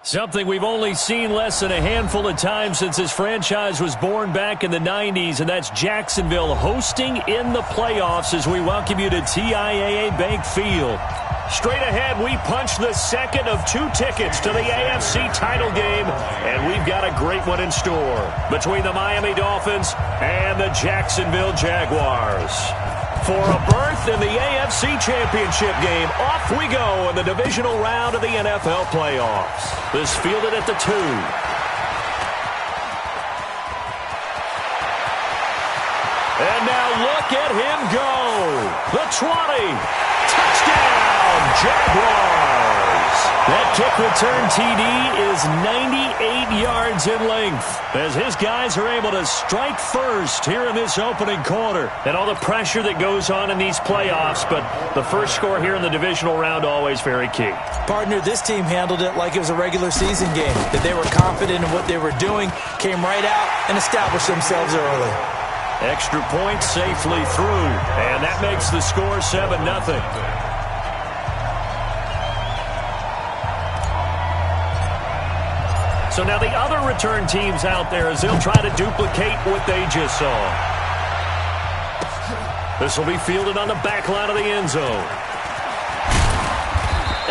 Something we've only seen less than a handful of times since this franchise was born back in the 90s, and that's Jacksonville hosting in the playoffs as we welcome you to TIAA Bank Field. Straight ahead, we punch the second of 2 tickets to the AFC title game, and we've got a great one in store between the Miami Dolphins and the Jacksonville Jaguars. For a berth in the AFC Championship game, off we go in the divisional round of the NFL playoffs. This fielded at the 2. And now look at him go. The 20. Touchdown, Jaguars. That kick return TD is 98 yards in length as his guys are able to strike first here in this opening quarter. And all the pressure that goes on in these playoffs, but the first score here in the divisional round always very key. Partner, this team handled it like it was a regular season game, that they were confident in what they were doing, came right out and established themselves early. Extra point safely through, and that makes the score 7-0. So now the other return teams out there as they'll try to duplicate what they just saw. This will be fielded on the back line of the end zone.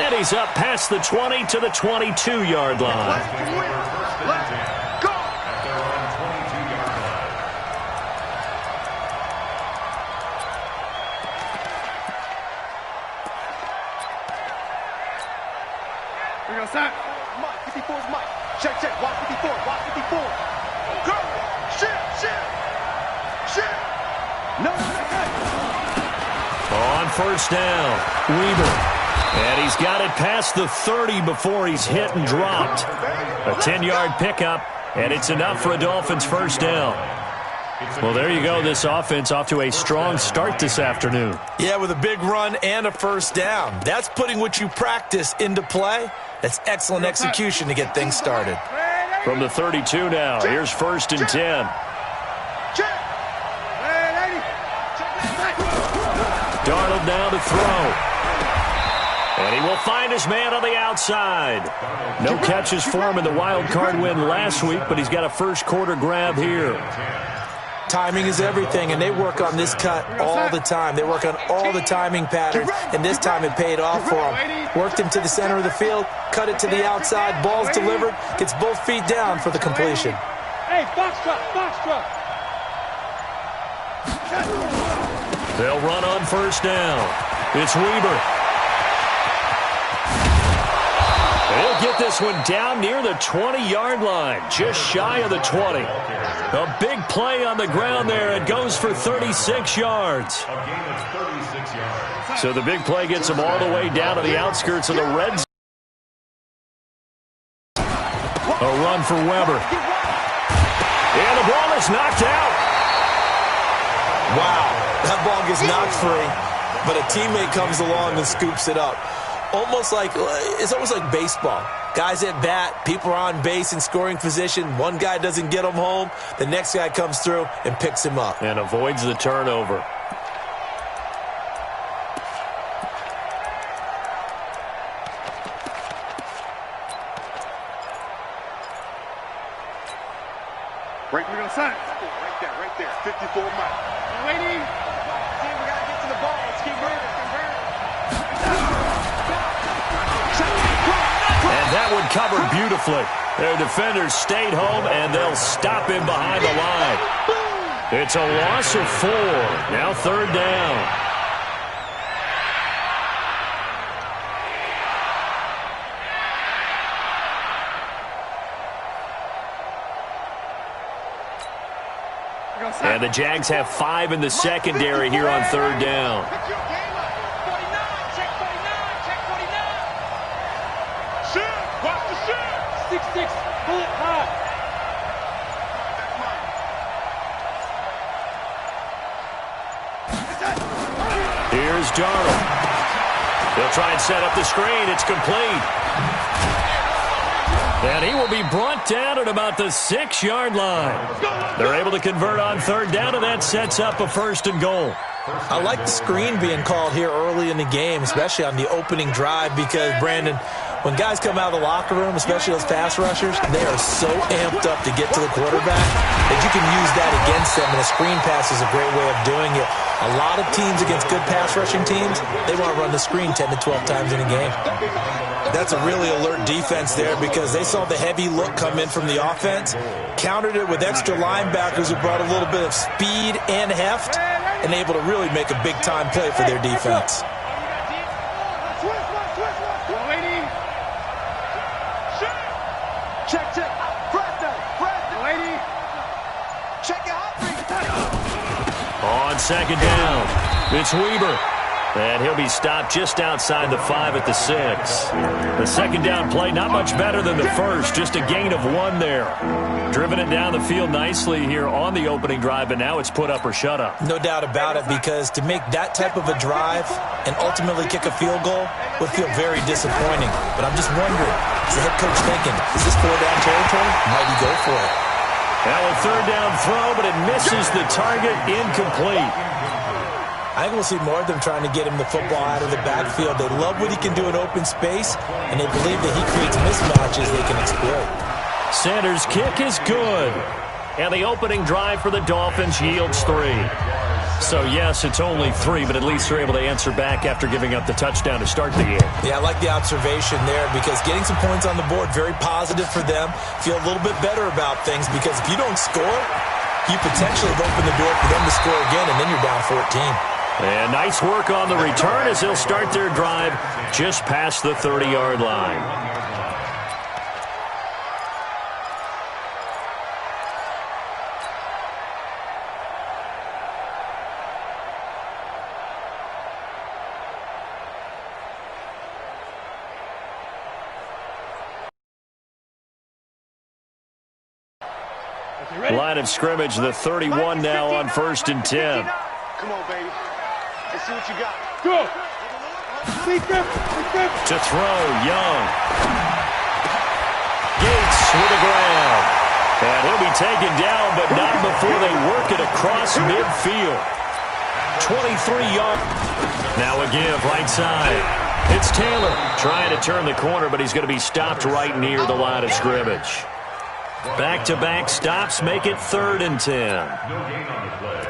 And he's up past the 20 to the 22-yard line. Mike, 54 is Mike. Check, walk 54, walk 54. Go! Shit! No. On first down, Weaver. And he's got it past the 30 before he's hit and dropped. A 10-yard pickup, and it's enough for a Dolphins first down. Well, there you go. This offense off to a strong start this afternoon. Yeah, with a big run and a first down. That's putting what you practice into play. That's excellent execution to get things started. From the 32 now, here's first and 10. Darnold now to throw. And he will find his man on the outside. No catches for him in the wild card win last week, but he's got a first quarter grab here. Timing is everything, and they work on this cut all the time. They work on all the timing patterns, and this time it paid off for him. Worked him to the center of the field, cut it to the outside, ball's delivered, gets both feet down for the completion. Hey, box truck. They'll run on first down. It's Weaver. He'll get this one down near the 20-yard line, just shy of the 20. A big play on the ground there. It goes for 36 yards. So the big play gets him all the way down to the outskirts of the red zone. A run for Weber. And the ball is knocked out. Wow, that ball gets knocked free, but a teammate comes along and scoops it up. It's almost like baseball. Guys at bat, people are on base in scoring position. One guy doesn't get him home. The next guy comes through and picks him up. And avoids the turnover. Right, we're going to sign. Right there. 54 Mike. Waiting. See, we got to get to the ball. Let's keep moving. And that one covered beautifully. Their defenders stayed home, and they'll stop him behind the line. It's a loss of 4. Now third down. And the Jags have 5 in the secondary here on third down. Here's Darnold. They'll try and set up the screen. It's complete. And he will be brought down at about the 6-yard line. They're able to convert on third down, and that sets up a first and goal. I like the screen being called here early in the game, especially on the opening drive, because, Brandon, When guys come out of the locker room, especially those pass rushers, they are so amped up to get to the quarterback that you can use that against them, and a screen pass is a great way of doing it. A lot of teams against good pass rushing teams, they want to run the screen 10 to 12 times in a game. That's a really alert defense there because they saw the heavy look come in from the offense, countered it with extra linebackers who brought a little bit of speed and heft, and able to really make a big-time play for their defense. On second down, it's Weber. And he'll be stopped just outside the 5 at the 6. The second down play, not much better than the first, just a gain of 1 there. Driven it down the field nicely here on the opening drive, but now it's put up or shut up. No doubt about it, because to make that type of a drive and ultimately kick a field goal would feel very disappointing. But I'm just wondering, is the head coach thinking, is this 4-down territory? Might he go for it? Now a third down throw, but it misses the target, incomplete. I think we'll see more of them trying to get him the football out of the backfield. They love what he can do in open space, and they believe that he creates mismatches they can exploit. Sanders' kick is good. And the opening drive for the Dolphins yields 3. So, yes, it's only 3, but at least they're able to answer back after giving up the touchdown to start the game. Yeah, I like the observation there because getting some points on the board, very positive for them. Feel a little bit better about things because if you don't score, you potentially have opened the door for them to score again, and then you're down 14. And nice work on the return as they'll start their drive just past the 30-yard line. Line of scrimmage, the 31 now on 1st and 10. Come on, baby. Let's see what you got. Go. To throw, Young. Gates with the ground. And he'll be taken down, but not before they work it across midfield. 23 yards. Now a give, right side. It's Taylor trying to turn the corner, but he's going to be stopped right near the line of scrimmage. Back-to-back stops make it 3rd and 10.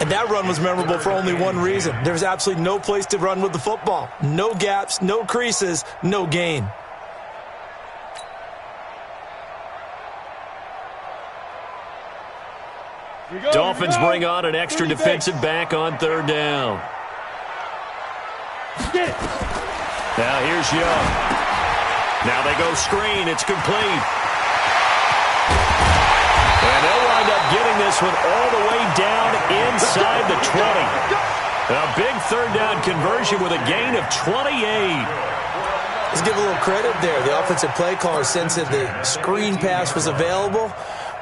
And that run was memorable for only one reason. There was absolutely no place to run with the football. No gaps, no creases, no gain. Dolphins bring on an extra defensive back on 3rd down. Now here's Young. Now they go screen. It's complete. And they'll wind up getting this one all the way down inside the 20. A big 3rd down conversion with a gain of 28. Let's give a little credit there. The offensive play caller sensed that the screen pass was available.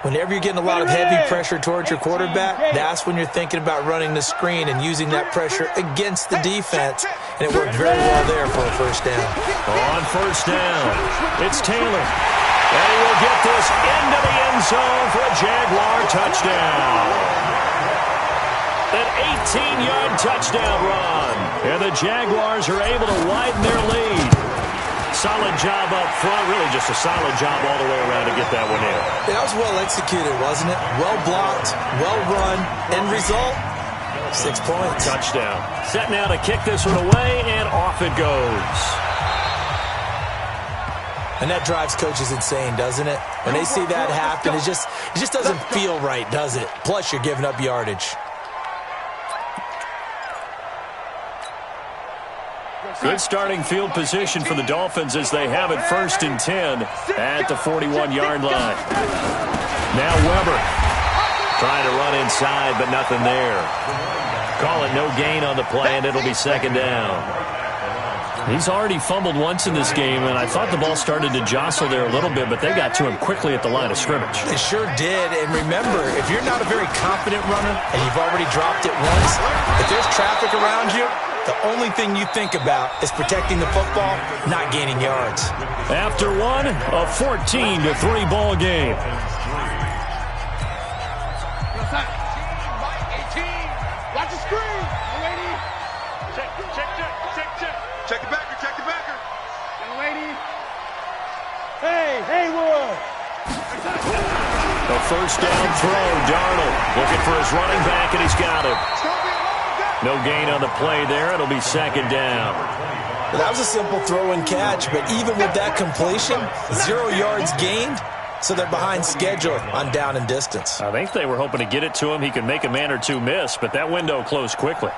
Whenever you're getting a lot of heavy pressure towards your quarterback, that's when you're thinking about running the screen and using that pressure against the defense. And it worked very well there for a 1st down. On 1st down, it's Taylor. And he will get this into the end zone for a Jaguar touchdown. An 18-yard touchdown run. And the Jaguars are able to widen their lead. Solid job up front. Really just a solid job all the way around to get that one in. That was well executed, wasn't it? Well blocked, well run. End result, 6 points. Touchdown. Set now to kick this one away, and off it goes. And that drives coaches insane, doesn't it? When they see that happen, it just doesn't feel right, does it? Plus, you're giving up yardage. Good starting field position for the Dolphins as they have it 1st and 10 at the 41-yard line. Now Weber trying to run inside, but nothing there. Call it no gain on the play, and it'll be 2nd down. He's already fumbled once in this game, and I thought the ball started to jostle there a little bit, but they got to him quickly at the line of scrimmage. They sure did, and remember, if you're not a very confident runner and you've already dropped it once, if there's traffic around you, the only thing you think about is protecting the football, not gaining yards. After one, a 14-3 ball game. Watch the screen. Lady. Check the backer. Check the backer. Young lady. Hey, Haywood! A first down throw. Darnold looking for his running back, and he's got it. No gain on the play there. It'll be second down. That was a simple throw and catch, but even with that completion, 0 yards gained, so they're behind schedule on down and distance. I think they were hoping to get it to him. He could make a man or two miss, but that window closed quickly.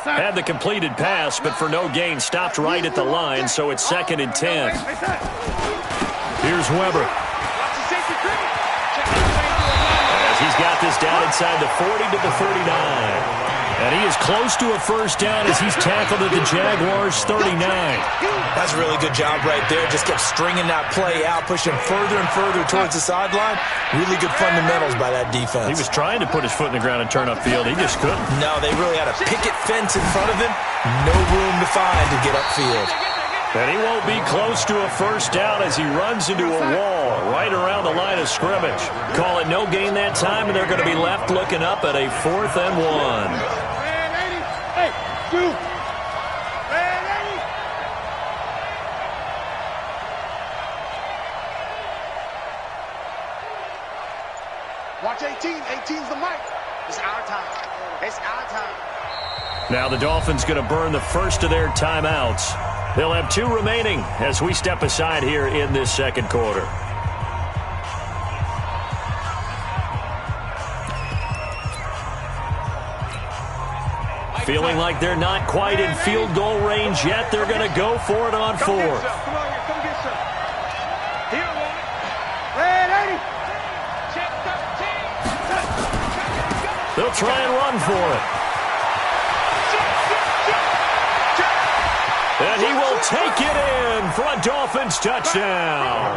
Had the completed pass, but for no gain, stopped right at the line, so it's 2nd and 10. Here's Weber. As he's got this down inside the 40 to the 39. And he is close to a first down as he's tackled at the Jaguars' 39. That's a really good job right there. Just kept stringing that play out, pushing further and further towards the sideline. Really good fundamentals by that defense. He was trying to put his foot in the ground and turn upfield. He just couldn't. No, they really had a picket fence in front of him. No room to find to get upfield. And he won't be close to a first down as he runs into a wall right around the line of scrimmage. Call it no gain that time, and they're going to be left looking up at a 4th and 1. Watch 18. 18's the mic. It's our time. It's our time. Now the Dolphins going to burn the first of their timeouts. They'll have 2 remaining as we step aside here in this second quarter. Feeling like they're not quite in field goal range yet. They're going to go for it on 4th. Come on here, come get some. Here, Red 80. Check 13. They'll try and run for it. And he will take it in for a Dolphins touchdown.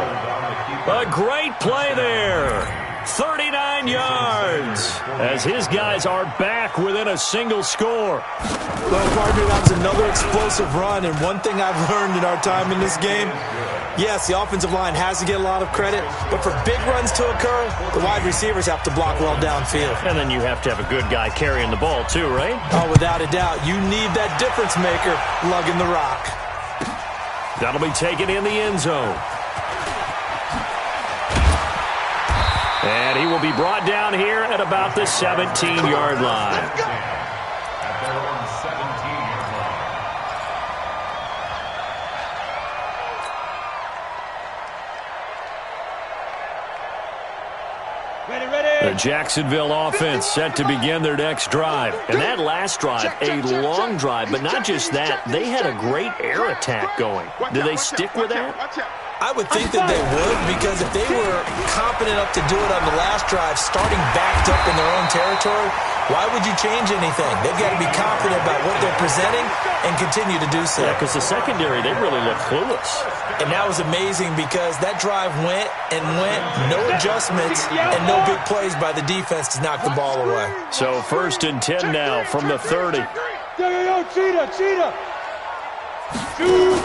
A great play there. 39 yards as his guys are back within a single score. Well, partner, that was another explosive run, and one thing I've learned in our time in this game, yes, the offensive line has to get a lot of credit, but for big runs to occur, the wide receivers have to block well downfield. And then you have to have a good guy carrying the ball too, right? Oh, without a doubt. You need that difference maker lugging the rock. That'll be taken in the end zone. And he will be brought down here at about the 17-yard line. The Jacksonville offense set to begin their next drive. And that last drive, a long drive, but not just that. They had a great air attack going. Did they stick with that? I would think that they would, because if they were confident enough to do it on the last drive, starting backed up in their own territory, why would you change anything? They've got to be confident about what they're presenting and continue to do so. Yeah, because the secondary, they really look clueless. And that was amazing because that drive went and went, no adjustments, and no big plays by the defense to knock the ball away. So 1st and 10 now from the 30. Yo, cheetah. Shoot.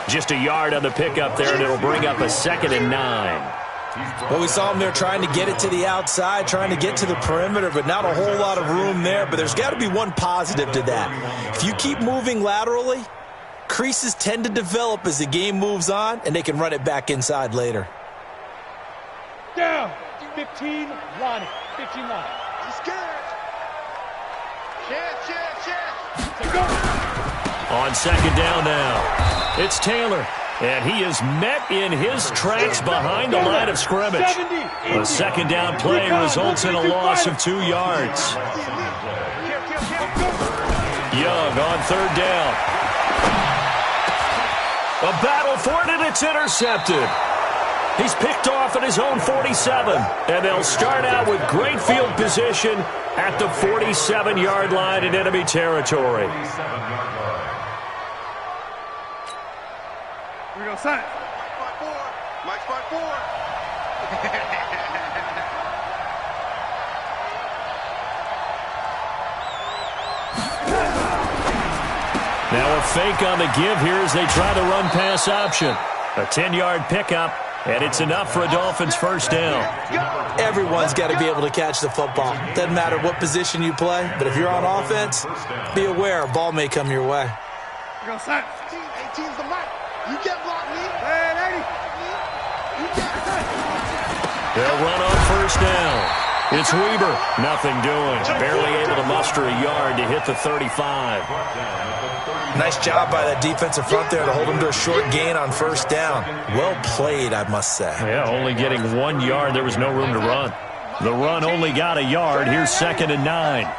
Just a yard on the pickup there, and it'll bring up a 2nd and 9. Well, we saw them there trying to get it to the outside, trying to get to the perimeter, but not a whole lot of room there. But there's got to be one positive to that. If you keep moving laterally, creases tend to develop as the game moves on, and they can run it back inside later. Down. 15 line. 15 line. He's scared. Check. On 2nd down now. It's Taylor, and he is met in his tracks behind the line of scrimmage. A 2nd down play results in a loss of 2 yards. Young on 3rd down. A battle for it, and it's intercepted. He's picked off at his own 47, and they'll start out with great field position at the 47-yard line in enemy territory. We're going to sign. Mike's by 4. Now a fake on the give here as they try the run-pass option. A 10-yard pickup, And it's enough for a Dolphins first down. Everyone's got to be able to catch the football. Doesn't matter what position you play, but if you're on offense, be aware a ball may come your way. Go set. 18's the mark. You can't block me. Hey, 80. You can't set. They'll run on first down. It's Weber. Nothing doing. Barely able to muster a yard to hit the 35. Nice job by that defensive front there to hold him to a short gain on first down. Well played, I must say. Yeah, only getting 1 yard. There was no room to run. The run only got a yard. Here's 2nd and 9. 36.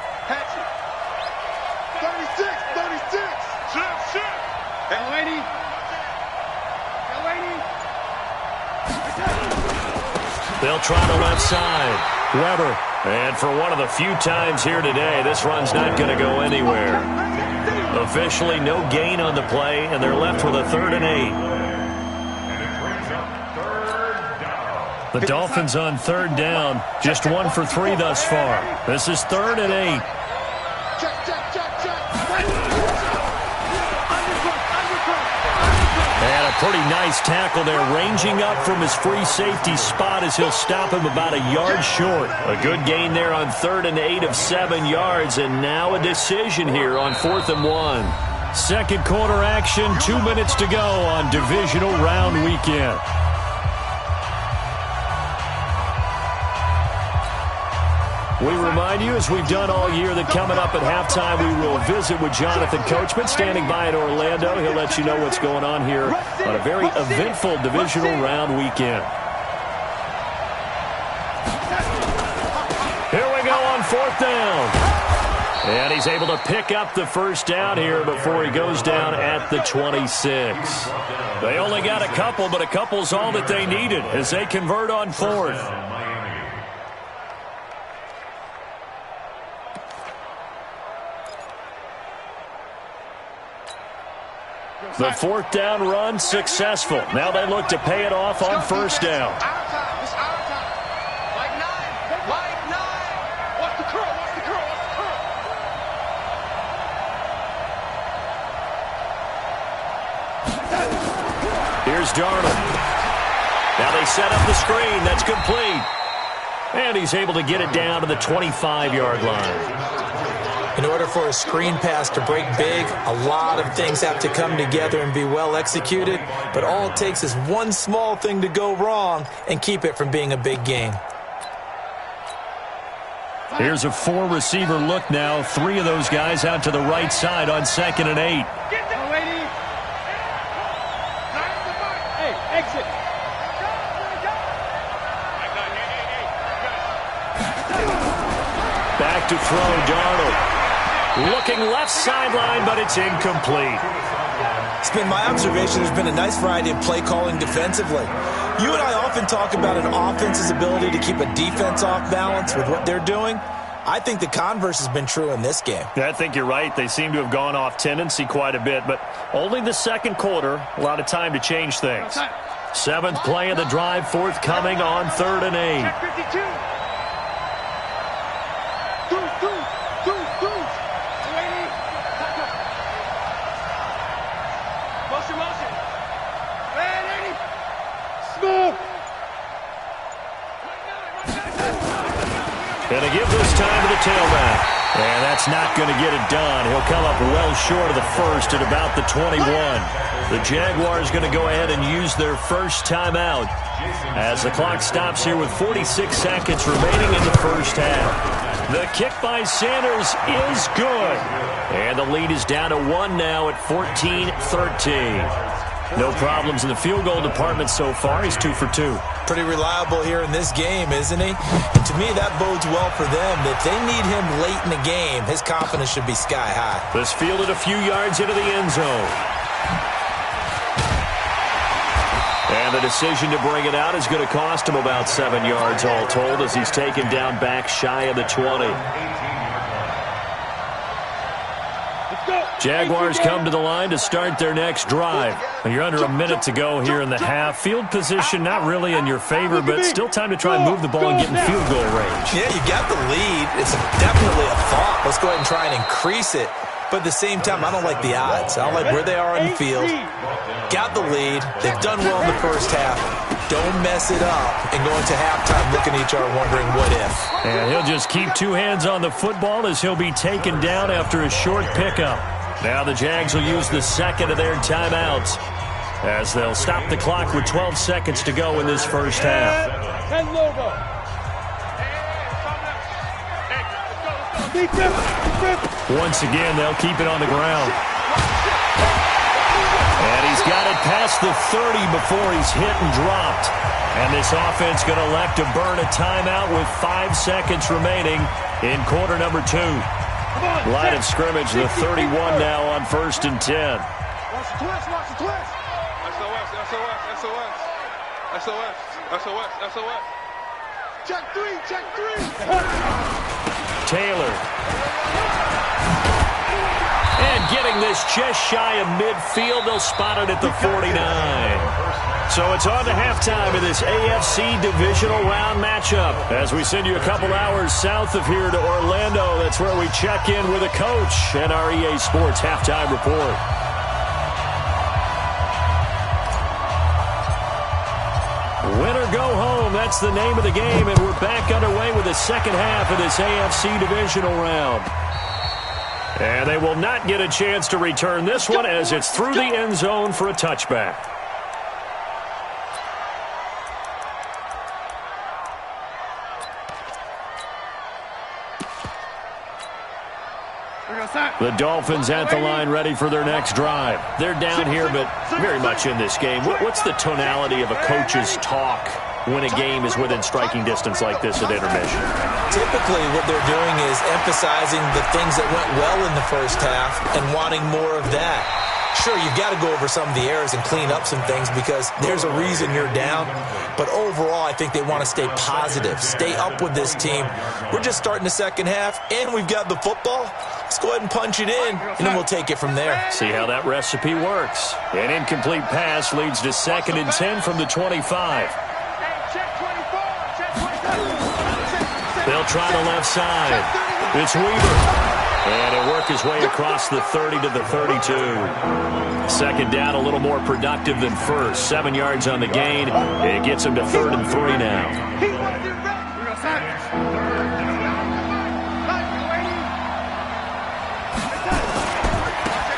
Sit. Delaney. They'll try the left side. Weber. And for one of the few times here today, this run's not going to go anywhere. Officially no gain on the play, and they're left with a 3rd and 8. The Dolphins on 3rd down. Just 1 for 3 thus far. This is 3rd and 8. And a pretty nice tackle there, ranging up from his free safety spot as he'll stop him about a yard short. A good gain there on 3rd and 8 of 7 yards, and now a decision here on 4th and 1. Second quarter action, 2 minutes to go on divisional round weekend. We remind you, as we've done all year, that coming up at halftime, we will visit with Jonathan Coachman, standing by in Orlando. He'll let you know what's going on here on a very eventful divisional round weekend. Here we go on 4th down. And he's able to pick up the first down here before he goes down at the 26. They only got a couple, but a couple's all that they needed as they convert on 4th. The 4th down run successful. Now they look to pay it off on first down. It's our time. Like nine. What's the curl? Here's Darnold. Now they set up the screen. That's complete. And he's able to get it down to the 25-yard line. In order for a screen pass to break big, a lot of things have to come together and be well executed, but all it takes is one small thing to go wrong and keep it from being a big game. Here's a 4-receiver look now. 3 of those guys out to the right side on 2nd and 8. Hey, exit. Back to throw, Darnold. Looking left sideline, but it's incomplete. It's been my observation there's been a nice variety of play calling defensively. You and I often talk about an offense's ability to keep a defense off balance with what they're doing. I think the converse has been true in this game. Yeah, I think you're right. They seem to have gone off tendency quite a bit, but only the second quarter. A lot of time to change things. 7th play of the drive, forthcoming on 3rd and 8. 52. Motion. Man, 80. Smooth. Going to give this time to the tailback. And that's not going to get it done. He'll come up well short of the first at about the 21. The Jaguars going to go ahead and use their first timeout as the clock stops here with 46 seconds remaining in the first half. The kick by Sanders is good. And the lead is down to 1 now at 14-13. No problems in the field goal department so far. He's 2 for 2. Pretty reliable here in this game, isn't he? And to me, that bodes well for them. If they need him late in the game, his confidence should be sky high. This fielded a few yards into the end zone. And the decision to bring it out is going to cost him about 7 yards all told as he's taken down back shy of the 20. Jaguars come to the line to start their next drive. You're under a minute to go here in the half. Field position not really in your favor, but still time to try and move the ball and get in field goal range. Yeah, you got the lead. It's definitely a thought. Let's go ahead and try and increase it. But at the same time, I don't like the odds. I don't like where they are in the field. Got the lead. They've done well in the first half. Don't mess it up and go into halftime looking at each other wondering what if. And he'll just keep two hands on the football as he'll be taken down after a short pickup. Now the Jags will use the second of their timeouts as they'll stop the clock with 12 seconds to go in this first half. Once again, they'll keep it on the ground. And he's got it past the 30 before he's hit and dropped. And this offense going to elect to burn a timeout with 5 seconds remaining in quarter number 2. Line of scrimmage, the 31 now on 1st and 10. Watch the twist, watch the twist. SOS. Check three. Taylor. And getting this just shy of midfield, they'll spot it at the 49. So it's on to halftime in this AFC divisional round matchup. As we send you a couple hours south of here to Orlando, that's where we check in with a coach and our EA Sports halftime report. Win or go home, that's the name of the game, and we're back underway with the second half of this AFC divisional round. And they will not get a chance to return this one as it's through the end zone for a touchback. The Dolphins at the line ready for their next drive. They're down here, but very much in this game. What's the tonality of a coach's talk when a game is within striking distance like this at intermission? Typically what they're doing is emphasizing the things that went well in the first half and wanting more of that. Sure, you've got to go over some of the errors and clean up some things because there's a reason you're down. But overall, I think they want to stay positive, stay up with this team. We're just starting the second half, and we've got the football. Let's go ahead and punch it in, and then we'll take it from there. See how that recipe works. An incomplete pass leads to 2nd and 10 from the 25. They'll try the left side. It's Weaver. And he'll work his way across the 30 to the 32. Second down, a little more productive than first. 7 yards on the gain. It gets him to 3rd and 3 now.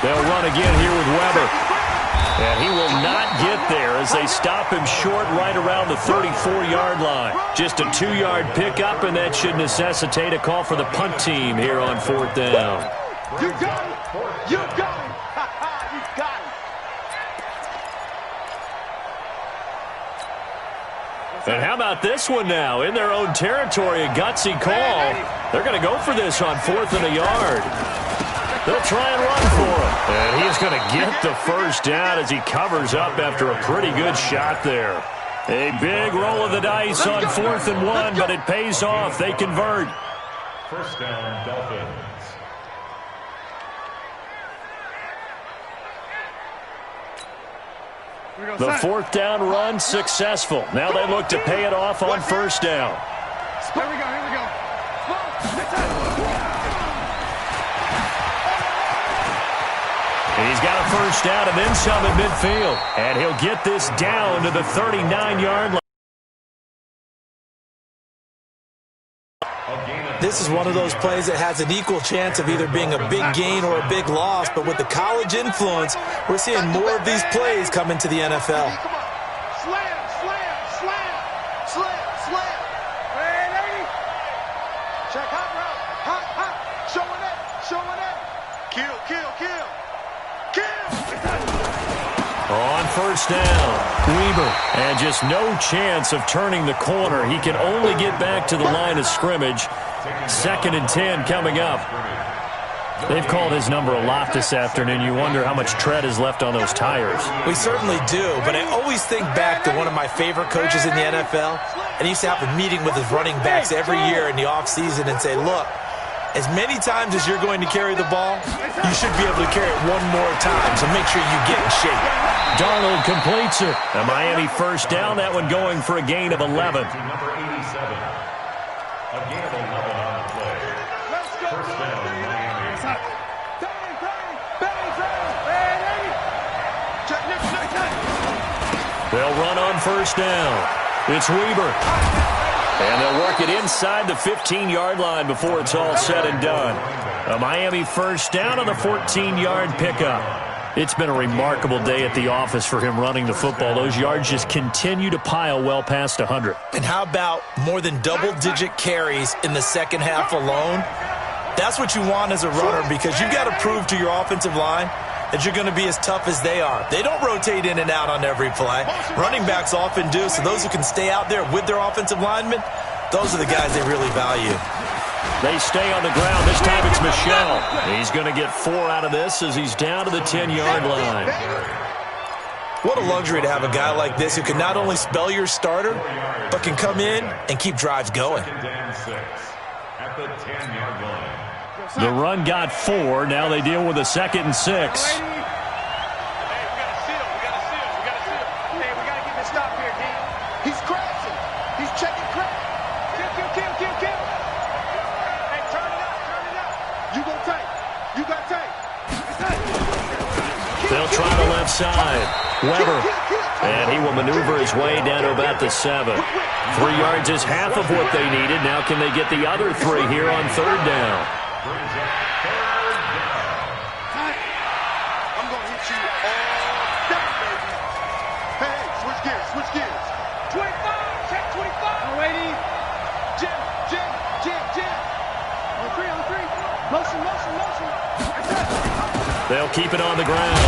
They'll run again here with Weber. And he will not get there as they stop him short right around the 34-yard line. Just a 2-yard pickup, and that should necessitate a call for the punt team here on 4th down. You got it. You got it. You got it. And how about this one now? In their own territory, a gutsy call. They're going to go for this on 4th and a yard. They'll try and run for him. And he's going to get the first down as he covers up after a pretty good shot there. A big roll of the dice on 4th and 1, but it pays off. They convert. First down, Dolphins. The 4th down run successful. Now they look to pay it off on 1st down. Here we go. He's got a first down and then some at midfield. And he'll get this down to the 39-yard line. This is one of those plays that has an equal chance of either being a big gain or a big loss, but with the college influence, we're seeing more of these plays come into the NFL. Slam. Hey, lady. Check hot route. Showing it. Kill. On 1st down, Weaver. And just no chance of turning the corner. He can only get back to the line of scrimmage. 2nd and 10 coming up. They've called his number a lot this afternoon. You wonder how much tread is left on those tires. We certainly do, but I always think back to one of my favorite coaches in the NFL, and he used to have a meeting with his running backs every year in the offseason and say, look, as many times as you're going to carry the ball, you should be able to carry it one more time, so make sure you get in shape. Darnold completes it. A Miami first down, that one going for a gain of 11. Number 87. A gain of 11 on the play. First down, Miami. They'll run on first down. It's Weber. And they'll work it inside the 15-yard line before it's all said and done. A Miami first down on the 14-yard pickup. It's been a remarkable day at the office for him running the football. Those yards just continue to pile well past 100. And how about more than double-digit carries in the second half alone? That's what you want as a runner, because you've got to prove to your offensive line that you're going to be as tough as they are. They don't rotate in and out on every play. Running backs often do, so those who can stay out there with their offensive linemen, those are the guys they really value. They stay on the ground. This time it's Michel. He's going to get 4 out of this as he's down to the 10-yard line. What a luxury to have a guy like this who can not only spell your starter, but can come in and keep drives going. The run got 4. Now they deal with a 2nd and 6. They'll try the left side. Weber. And he will maneuver his way down to about the 7. 3 yards is half of what they needed. Now can they get the other 3 here on 3rd down? I'm going to hit you all down, baby. Hey, switch gears, switch gears. 25, check 25. I'm waiting. Jim. On 3. Motion. They'll keep it on the ground.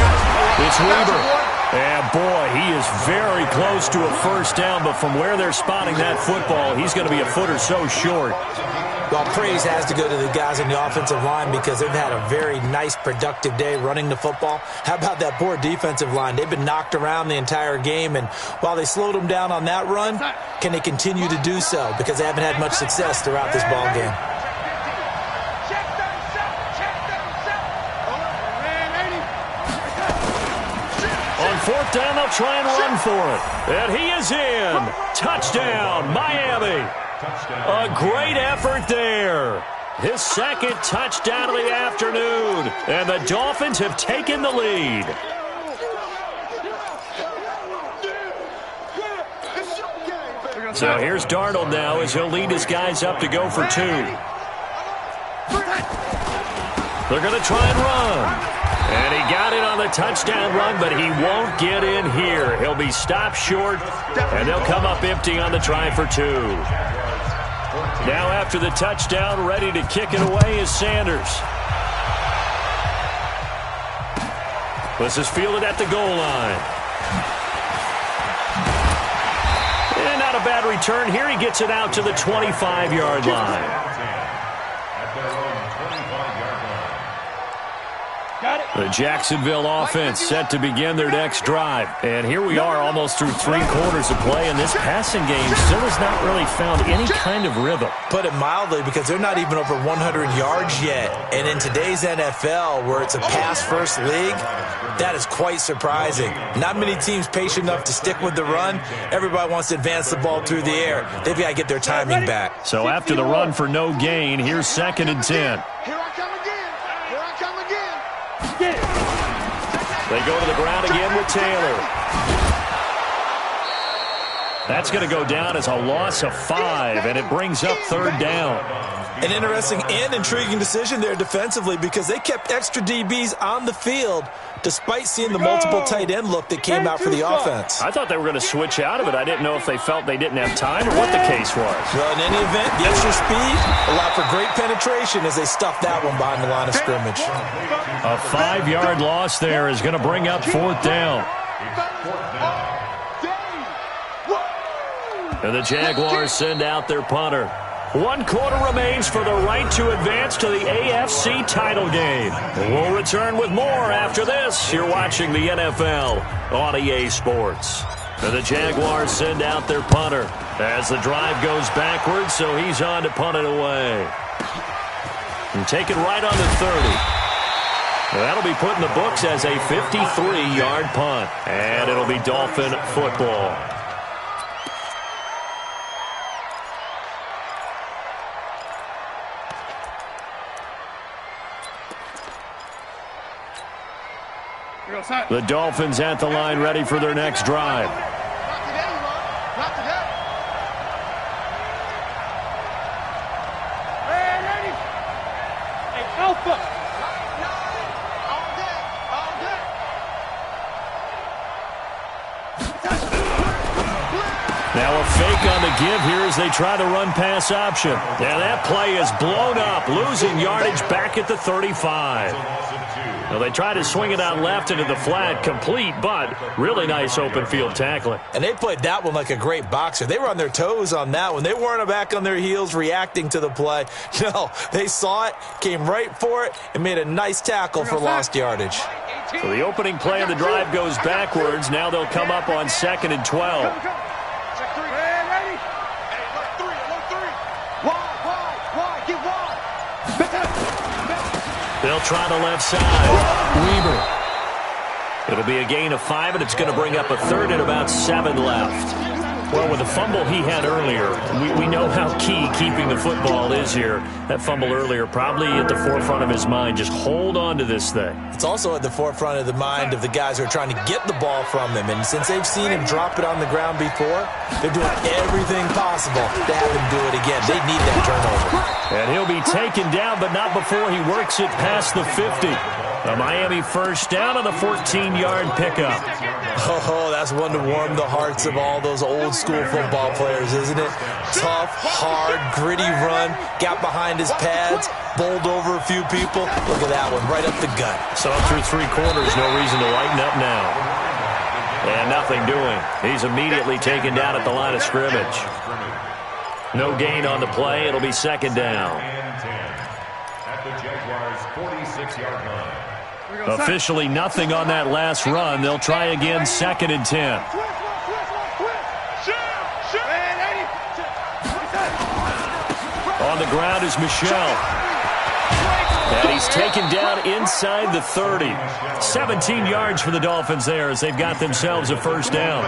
It's Weber. And, boy, he is very close to a first down, but from where they're spotting that football, he's going to be a foot or so short. Well, praise has to go to the guys on the offensive line because they've had a very nice, productive day running the football. How about that poor defensive line? They've been knocked around the entire game, and while they slowed them down on that run, can they continue to do so? Because they haven't had much success throughout this ball game. On 4th down, they'll try and run for it. And he is in. Touchdown, Miami. A great effort there. His 2nd touchdown of the afternoon. And the Dolphins have taken the lead. So here's Darnold now as he'll lead his guys up to go for 2. They're going to try and run. And he got it on the touchdown run, but he won't get in here. He'll be stopped short, and they'll come up empty on the try for 2. Now after the touchdown, ready to kick it away is Sanders. This is fielded at the goal line. And not a bad return here. He gets it out to the 25-yard line. The Jacksonville offense set to begin their next drive. And here we are almost through 3 quarters of play, and this passing game still has not really found any kind of rhythm. Put it mildly, because they're not even over 100 yards yet. And in today's NFL, where it's a pass-first league, that is quite surprising. Not many teams patient enough to stick with the run. Everybody wants to advance the ball through the air. They've got to get their timing back. So after the run for no gain, here's 2nd and 10. They go to the ground again with Taylor. That's going to go down as a loss of 5, and it brings up 3rd down. An interesting and intriguing decision there defensively, because they kept extra DBs on the field despite seeing the multiple tight end look that came out for the offense. I thought they were going to switch out of it. I didn't know if they felt they didn't have time or what the case was. Well, in any event, the extra speed allowed for great penetration as they stuffed that one behind the line of scrimmage. A 5-yard loss there is going to bring up 4th down. And the Jaguars send out their punter. 1 quarter remains for the right to advance to the AFC title game. We'll return with more after this. You're watching the NFL on EA Sports. And the Jaguars send out their punter as the drive goes backwards, so he's on to punt it away. And take it right on the 30. That'll be put in the books as a 53-yard punt. And it'll be Dolphin football. The Dolphins at the line ready for their next drive. Now a fake on the give here as they try to run pass option. And that play is blown up, losing yardage back at the 35. Well, they try to swing it out left into the flat, complete, but really nice open field tackling. And they played that one like a great boxer. They were on their toes on that one. They weren't back on their heels reacting to the play. No, they saw it, came right for it, and made a nice tackle for lost yardage. So the opening play of the drive goes backwards. Now they'll come up on 2nd and 12. They'll try the left side. Weaver. It'll be a gain of 5, and it's going to bring up a 3rd and about 7 left. Well, with the fumble he had earlier, we know how key keeping the football is here. That fumble earlier probably at the forefront of his mind. Just hold on to this thing. It's also at the forefront of the mind of the guys who are trying to get the ball from him. And since they've seen him drop it on the ground before, they're doing everything possible to have him do it again. They need that turnover. And he'll be taken down, but not before he works it past the 50. A Miami first down on the 14-yard pickup. Oh, that's one to warm the hearts of all those old-school football players, isn't it? Tough, hard, gritty run, got behind his pads, bowled over a few people. Look at that one, right up the gut. So through 3 quarters, no reason to lighten up now. And nothing doing. He's immediately taken down at the line of scrimmage. No gain on the play. It'll be 2nd down. At the Jaguars' 46-yard line. Officially nothing on that last run. They'll try again 2nd and 10. On the ground is Michel. And he's taken down inside the 30. 17 yards for the Dolphins there as they've got themselves a first down.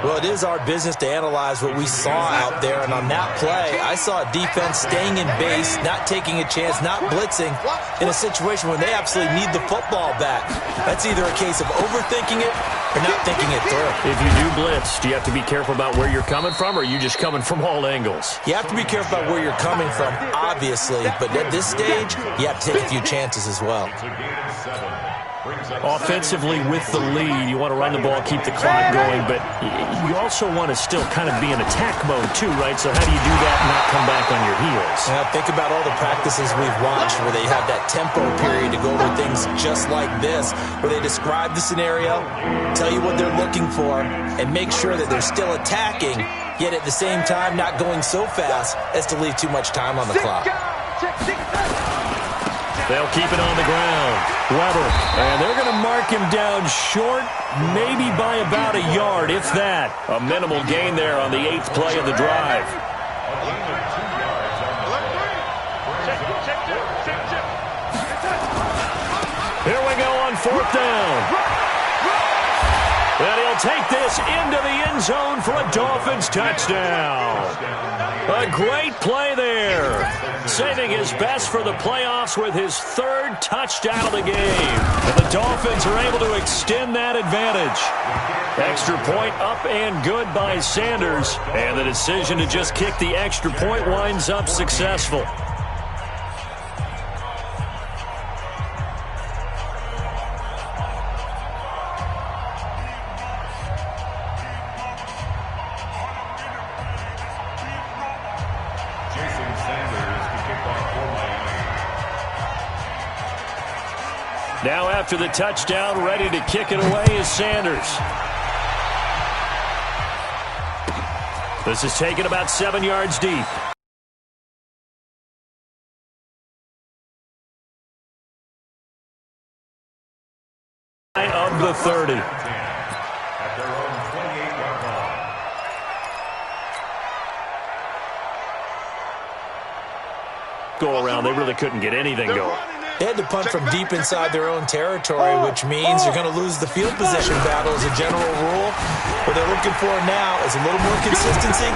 Well, it is our business to analyze what we saw out there. And on that play, I saw a defense staying in base, not taking a chance, not blitzing in a situation where they absolutely need the football back. That's either a case of overthinking it or not thinking it through. If you do blitz, do you have to be careful about where you're coming from, or are you just coming from all angles? You have to be careful about where you're coming from, obviously. But at this stage, you have to take a few chances as well. Offensively with the lead, you want to run the ball, keep the clock going, but you also want to still kind of be in attack mode too, right? So how do you do that and not come back on your heels? Think about all the practices we've watched where they have that tempo period to go over things just like this, where they describe the scenario, tell you what they're looking for, and make sure that they're still attacking, yet at the same time not going so fast as to leave too much time on the clock. They'll keep it on the ground. Weber, and they're going to mark him down short, maybe by about a yard, if that. A minimal gain there on the 8th play of the drive. Here we go on 4th down. And he'll take this into the end zone for a Dolphins touchdown. A great play there. Saving his best for the playoffs with his 3rd touchdown of the game. And the Dolphins are able to extend that advantage. Extra point up and good by Sanders. And the decision to just kick the extra point winds up successful. Now after the touchdown, ready to kick it away is Sanders. This is taken about 7 yards deep. Of the 30. At their own 28-yard line. Go around, they really couldn't get anything going. They had to punt from deep inside their own territory, which means you're going to lose the field position battle as a general rule. What they're looking for now is a little more consistency,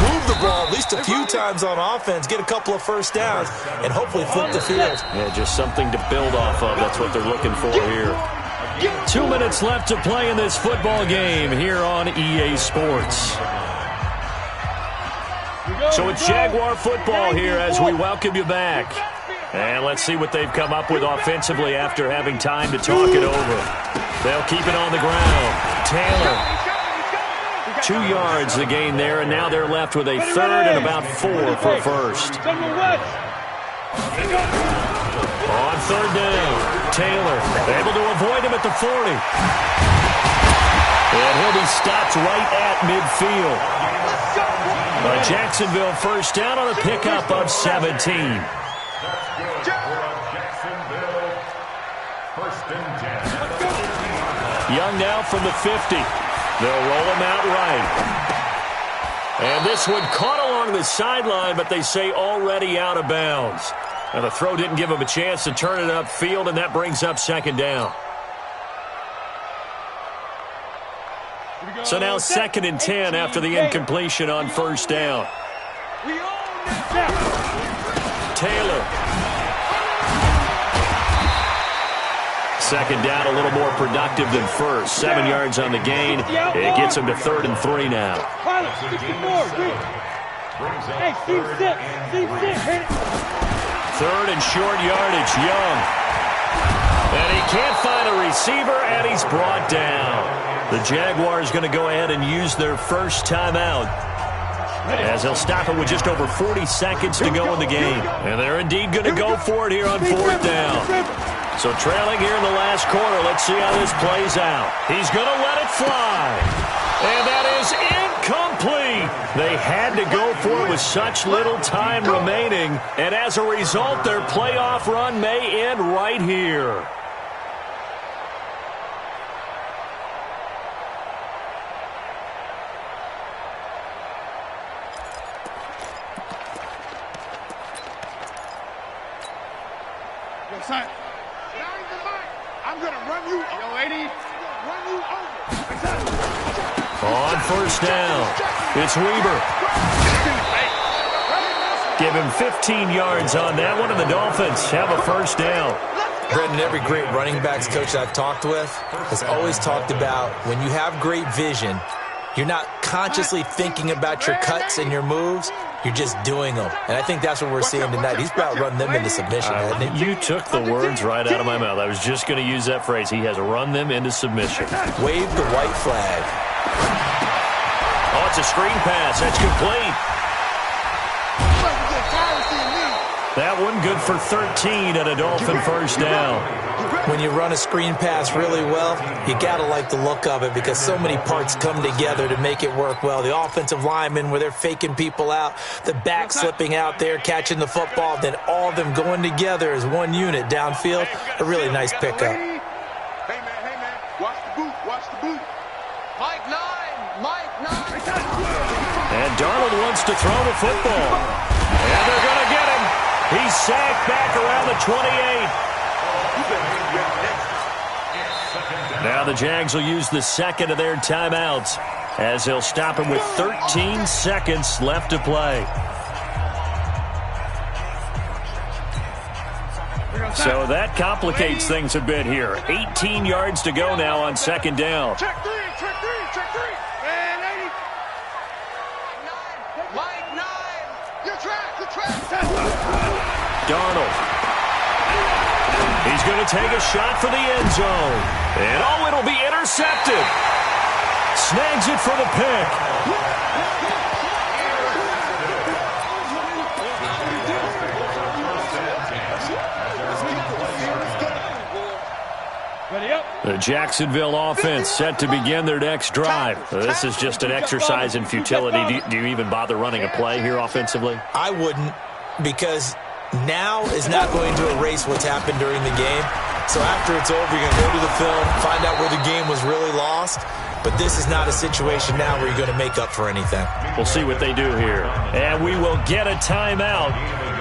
move the ball at least a few times on offense, get a couple of first downs, and hopefully flip the field. Yeah, just something to build off of. That's what they're looking for here. 2 minutes left to play in this football game here on EA Sports. So it's Jaguar football here as we welcome you back. And let's see what they've come up with offensively after having time to talk it over. They'll keep it on the ground. Taylor. 2 yards the gain there, and now they're left with a third and about 4 for first. On third down, Taylor able to avoid him at the 40. And he'll be stopped right at midfield. A Jacksonville first down on a pickup of 17. Young now from the 50. They'll roll him out right. And this one caught along the sideline, but they say already out of bounds. And the throw didn't give him a chance to turn it upfield, and that brings up second down. So now 2nd and 10 after the incompletion on first down. Taylor. Second down, a little more productive than first. 7 yards on the gain. It gets him to 3rd and 3 now. Third and short yardage, Young. And he can't find a receiver, and he's brought down. The Jaguars going to go ahead and use their first timeout, as they'll stop it with just over 40 seconds to go in the game. And they're indeed going to go for it here on 4th down. So trailing here in the last quarter, let's see how this plays out. He's going to let it fly. And that is incomplete. They had to go for it with such little time remaining. And as a result, their playoff run may end right here. I'm going to run you over. On first down, it's Weber. Give him 15 yards on that one, and the Dolphins have a first down. Brendan, every great running backs coach I've talked with has always talked about when you have great vision, you're not consciously thinking about your cuts and your moves. You're just doing them. And I think that's what we're seeing tonight. He's about run them into submission, hasn't he? You took the words right out of my mouth. I was just going to use that phrase. He has run them into submission. Wave the white flag. Oh, it's a screen pass. That's complete. That one good for 13 and a Dolphin first down. When you run a screen pass really well, you got to like the look of it because so many parts come together to make it work well. The offensive linemen where they're faking people out, the back slipping out there, catching the football, then all of them going together as one unit downfield. A really nice pickup. Hey, man, watch the boot. Mike 9. And Darnold wants to throw the football. And they're going to get him. He's sacked back around the 28. Now the Jags will use the second of their timeouts as they'll stop him with 13 seconds left to play. So that complicates things a bit here. 18 yards to go now on second down. Check three. And 80. Mike 9. You're trapped. Darnold. He's going to take a shot for the end zone. And oh, it'll be intercepted. Snags it for the pick. The Jacksonville offense set to begin their next drive. This is just an exercise in futility. Do you even bother running a play here offensively? I wouldn't, because now is not going to erase what's happened during the game. So after it's over, you're going to go to the film, find out where the game was really lost. But this is not a situation now where you're going to make up for anything. We'll see what they do here. And we will get a timeout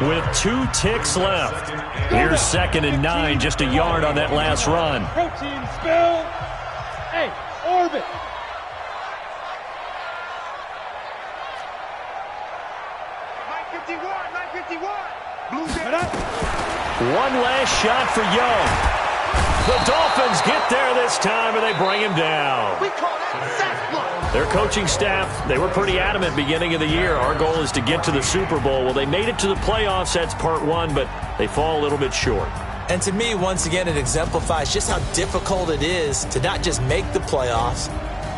with 2 ticks left. Here's 2nd and 9, just a yard on that last run. Protein spill. Hey, orbit. One last shot for Young. The Dolphins get there this time, and they bring him down. We call that sack block. Their coaching staff, they were pretty adamant beginning of the year. Our goal is to get to the Super Bowl. Well, they made it to the playoffs. That's part one, but they fall a little bit short. And to me, once again, it exemplifies just how difficult it is to not just make the playoffs,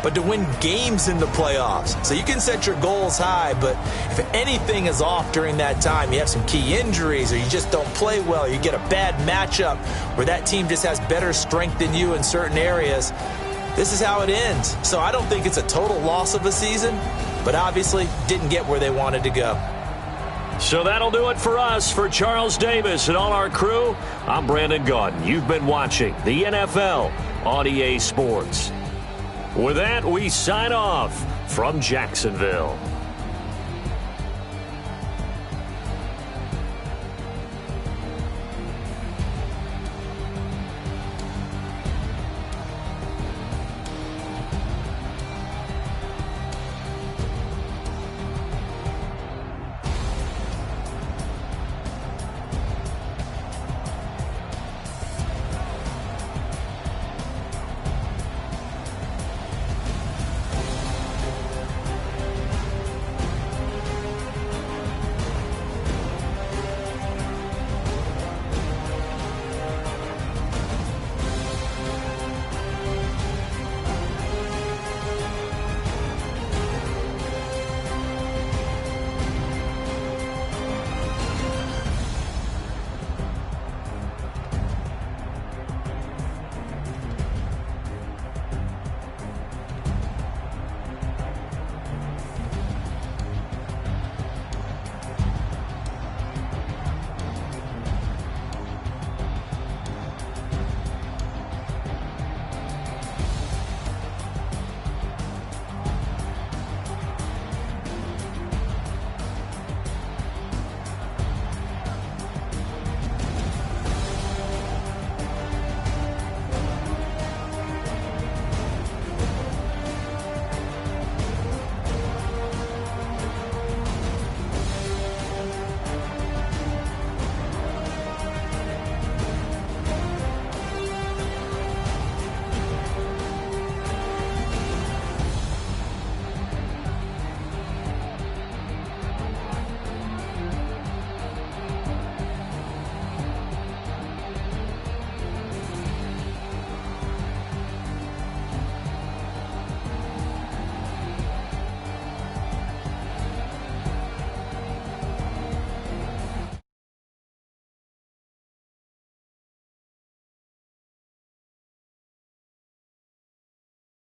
but to win games in the playoffs. So you can set your goals high, but if anything is off during that time, you have some key injuries, or you just don't play well, or you get a bad matchup where that team just has better strength than you in certain areas, this is how it ends. So I don't think it's a total loss of a season, but obviously didn't get where they wanted to go. So that'll do it for us. For Charles Davis and all our crew, I'm Brandon Gaudin. You've been watching the NFL on EA Sports. With that, we sign off from Jacksonville.